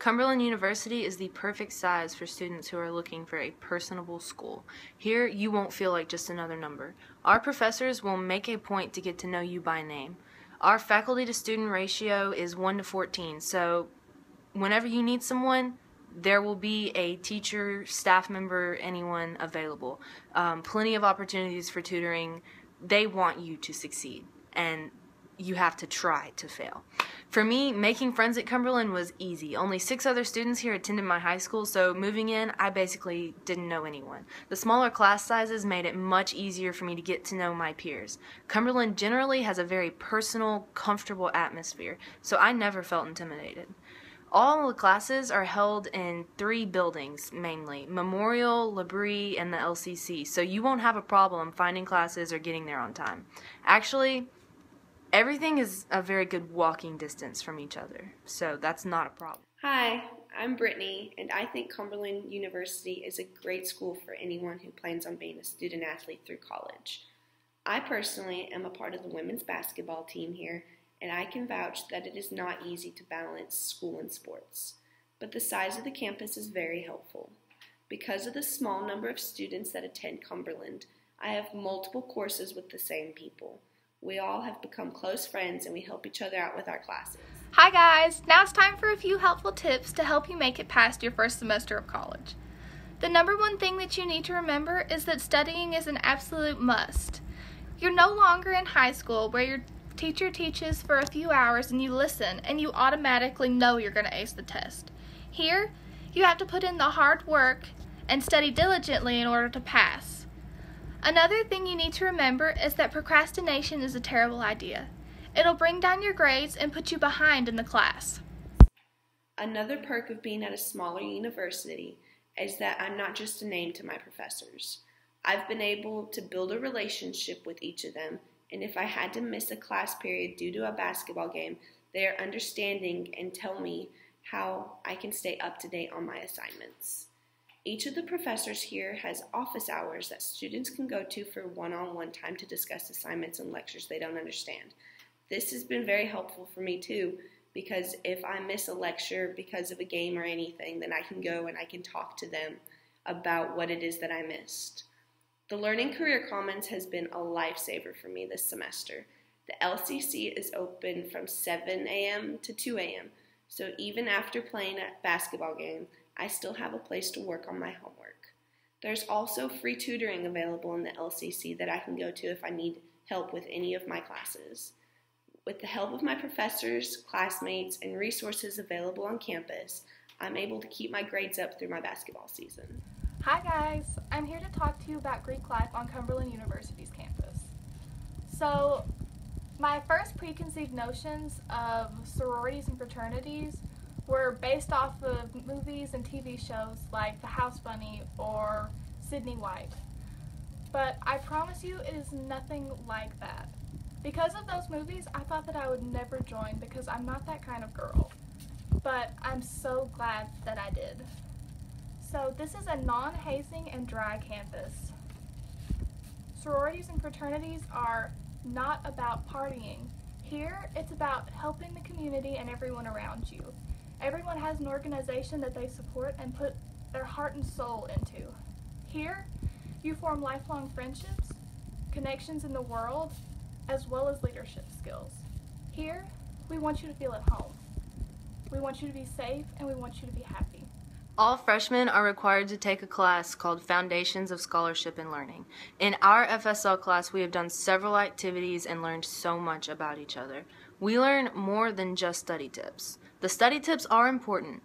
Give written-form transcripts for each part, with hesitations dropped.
Cumberland University is the perfect size for students who are looking for a personable school. Here, you won't feel like just another number. Our professors will make a point to get to know you by name. Our faculty-to-student ratio is 1 to 14, so whenever you need someone, there will be a teacher, staff member, anyone available. Plenty of opportunities for tutoring. They want you to succeed, and you have to try to fail. For me, making friends at Cumberland was easy. Only 6 other students here attended my high school, so moving in, I basically didn't know anyone. The smaller class sizes made it much easier for me to get to know my peers. Cumberland generally has a very personal, comfortable atmosphere, so I never felt intimidated. All the classes are held in 3 buildings, mainly, Memorial, Labrie, and the LCC, so you won't have a problem finding classes or getting there on time. Actually, everything is a very good walking distance from each other, so that's not a problem. Hi, I'm Brittany, and I think Cumberland University is a great school for anyone who plans on being a student athlete through college. I personally am a part of the women's basketball team here, and I can vouch that it is not easy to balance school and sports. But the size of the campus is very helpful. Because of the small number of students that attend Cumberland, I have multiple courses with the same people. We all have become close friends and we help each other out with our classes. Hi guys! Now it's time for a few helpful tips to help you make it past your first semester of college. The number one thing that you need to remember is that studying is an absolute must. You're no longer in high school where your teacher teaches for a few hours and you listen and you automatically know you're going to ace the test. Here, you have to put in the hard work and study diligently in order to pass. Another thing you need to remember is that procrastination is a terrible idea. It'll bring down your grades and put you behind in the class. Another perk of being at a smaller university is that I'm not just a name to my professors. I've been able to build a relationship with each of them, and if I had to miss a class period due to a basketball game, they are understanding and tell me how I can stay up to date on my assignments. Each of the professors here has office hours that students can go to for one-on-one time to discuss assignments and lectures they don't understand. This has been very helpful for me too, because if I miss a lecture because of a game or anything, then I can go and I can talk to them about what it is that I missed. The Learning Career Commons has been a lifesaver for me this semester. The LCC is open from 7 a.m. to 2 a.m., so even after playing a basketball game, I still have a place to work on my homework. There's also free tutoring available in the LCC that I can go to if I need help with any of my classes. With the help of my professors, classmates, and resources available on campus, I'm able to keep my grades up through my basketball season. Hi guys! I'm here to talk to you about Greek life on Cumberland University's campus. So, my first preconceived notions of sororities and fraternities were based off of movies and TV shows like The House Bunny or Sydney White. But I promise you it is nothing like that. Because of those movies, I thought that I would never join because I'm not that kind of girl. But I'm so glad that I did. So this is a non-hazing and dry campus. Sororities and fraternities are not about partying. Here, it's about helping the community and everyone around you. Everyone has an organization that they support and put their heart and soul into. Here, you form lifelong friendships, connections in the world, as well as leadership skills. Here, we want you to feel at home. We want you to be safe and we want you to be happy. All freshmen are required to take a class called Foundations of Scholarship and Learning. In our FSL class, we have done several activities and learned so much about each other. We learn more than just study tips. The study tips are important.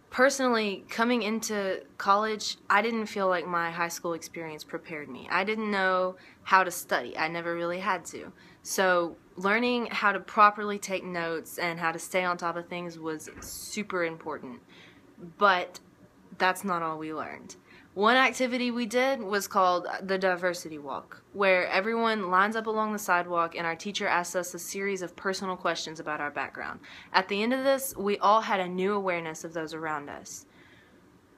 Personally, coming into college, I didn't feel like my high school experience prepared me. I didn't know how to study. I never really had to. So learning how to properly take notes and how to stay on top of things was super important. But that's not all we learned. One activity we did was called the Diversity Walk, where everyone lines up along the sidewalk and our teacher asks us a series of personal questions about our background. At the end of this, we all had a new awareness of those around us.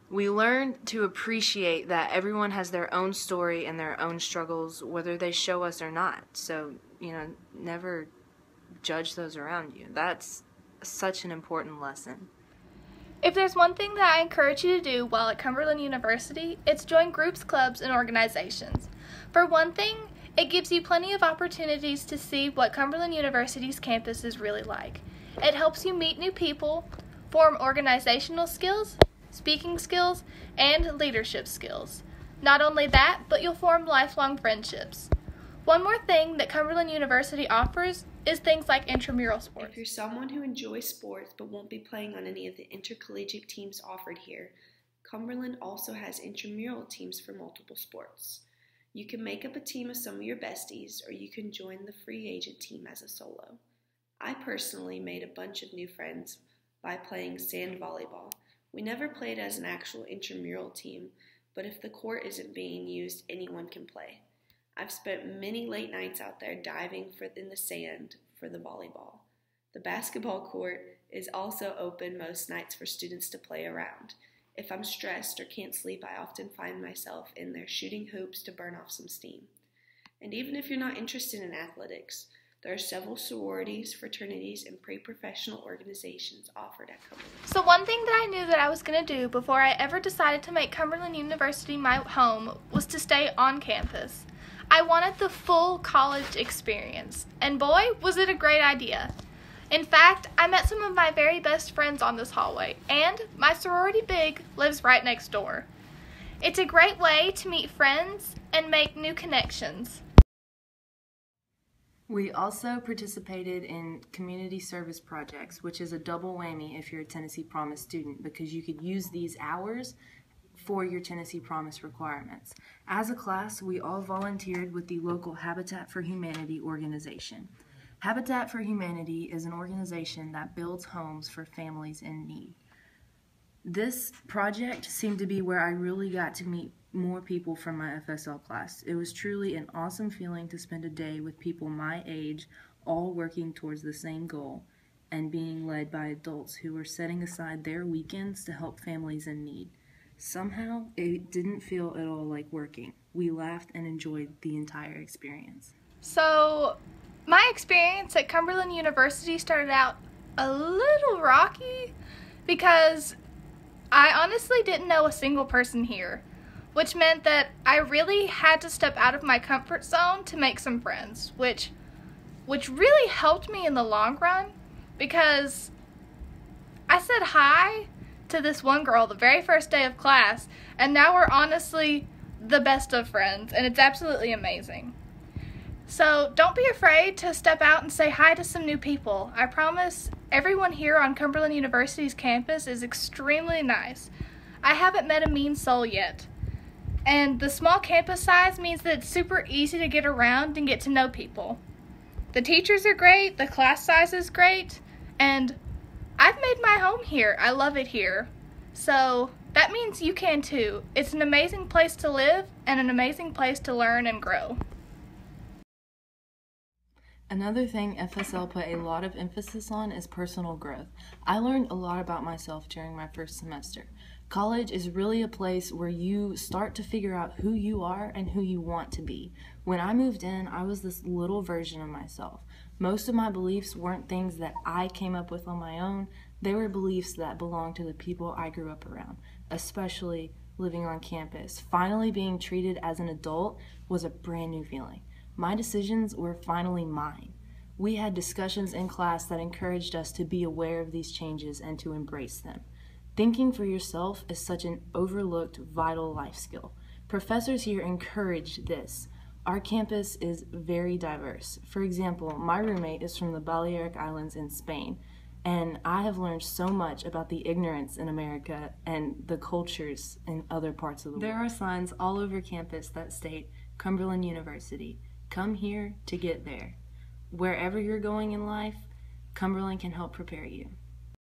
We learned to appreciate that everyone has their own story and their own struggles, whether they show us or not. So, never judge those around you. That's such an important lesson. If there's one thing that I encourage you to do while at Cumberland University, it's join groups, clubs, and organizations. For one thing, it gives you plenty of opportunities to see what Cumberland University's campus is really like. It helps you meet new people, form organizational skills, speaking skills, and leadership skills. Not only that, but you'll form lifelong friendships. One more thing that Cumberland University offers is things like intramural sports. If you're someone who enjoys sports but won't be playing on any of the intercollegiate teams offered here, Cumberland also has intramural teams for multiple sports. You can make up a team of some of your besties, or you can join the free agent team as a solo. I personally made a bunch of new friends by playing sand volleyball. We never played as an actual intramural team, but if the court isn't being used, anyone can play. I've spent many late nights out there diving in the sand for the volleyball. The basketball court is also open most nights for students to play around. If I'm stressed or can't sleep, I often find myself in there shooting hoops to burn off some steam. And even if you're not interested in athletics, there are several sororities, fraternities, and pre-professional organizations offered at Cumberland. So one thing that I knew that I was going to do before I ever decided to make Cumberland University my home was to stay on campus. I wanted the full college experience, and boy, was it a great idea. In fact, I met some of my very best friends on this hallway, and my sorority big lives right next door. It's a great way to meet friends and make new connections. We also participated in community service projects, which is a double whammy if you're a Tennessee Promise student, because you could use these hours for your Tennessee Promise requirements. As a class, we all volunteered with the local Habitat for Humanity organization. Habitat for Humanity is an organization that builds homes for families in need. This project seemed to be where I really got to meet more people from my FSL class. It was truly an awesome feeling to spend a day with people my age, all working towards the same goal, and being led by adults who were setting aside their weekends to help families in need. Somehow, it didn't feel at all like working. We laughed and enjoyed the entire experience. So, my experience at Cumberland University started out a little rocky because I honestly didn't know a single person here, which meant that I really had to step out of my comfort zone to make some friends, which really helped me in the long run because I said hi to this one girl the very first day of class, and now we're honestly the best of friends, and it's absolutely amazing. So don't be afraid to step out and say hi to some new people. I promise everyone here on Cumberland University's campus is extremely nice. I haven't met a mean soul yet. And the small campus size means that it's super easy to get around and get to know people. The teachers are great, the class size is great, and I've made my home here. I love it here. So that means you can too. It's an amazing place to live and an amazing place to learn and grow. Another thing FSL put a lot of emphasis on is personal growth. I learned a lot about myself during my first semester. College is really a place where you start to figure out who you are and who you want to be. When I moved in, I was this little version of myself. Most of my beliefs weren't things that I came up with on my own. They were beliefs that belonged to the people I grew up around, especially living on campus. Finally being treated as an adult was a brand new feeling. My decisions were finally mine. We had discussions in class that encouraged us to be aware of these changes and to embrace them. Thinking for yourself is such an overlooked, vital life skill. Professors here encourage this. Our campus is very diverse. For example, my roommate is from the Balearic Islands in Spain, and I have learned so much about the ignorance in America and the cultures in other parts of the world. There are signs all over campus that state Cumberland University. Come here to get there. Wherever you're going in life, Cumberland can help prepare you.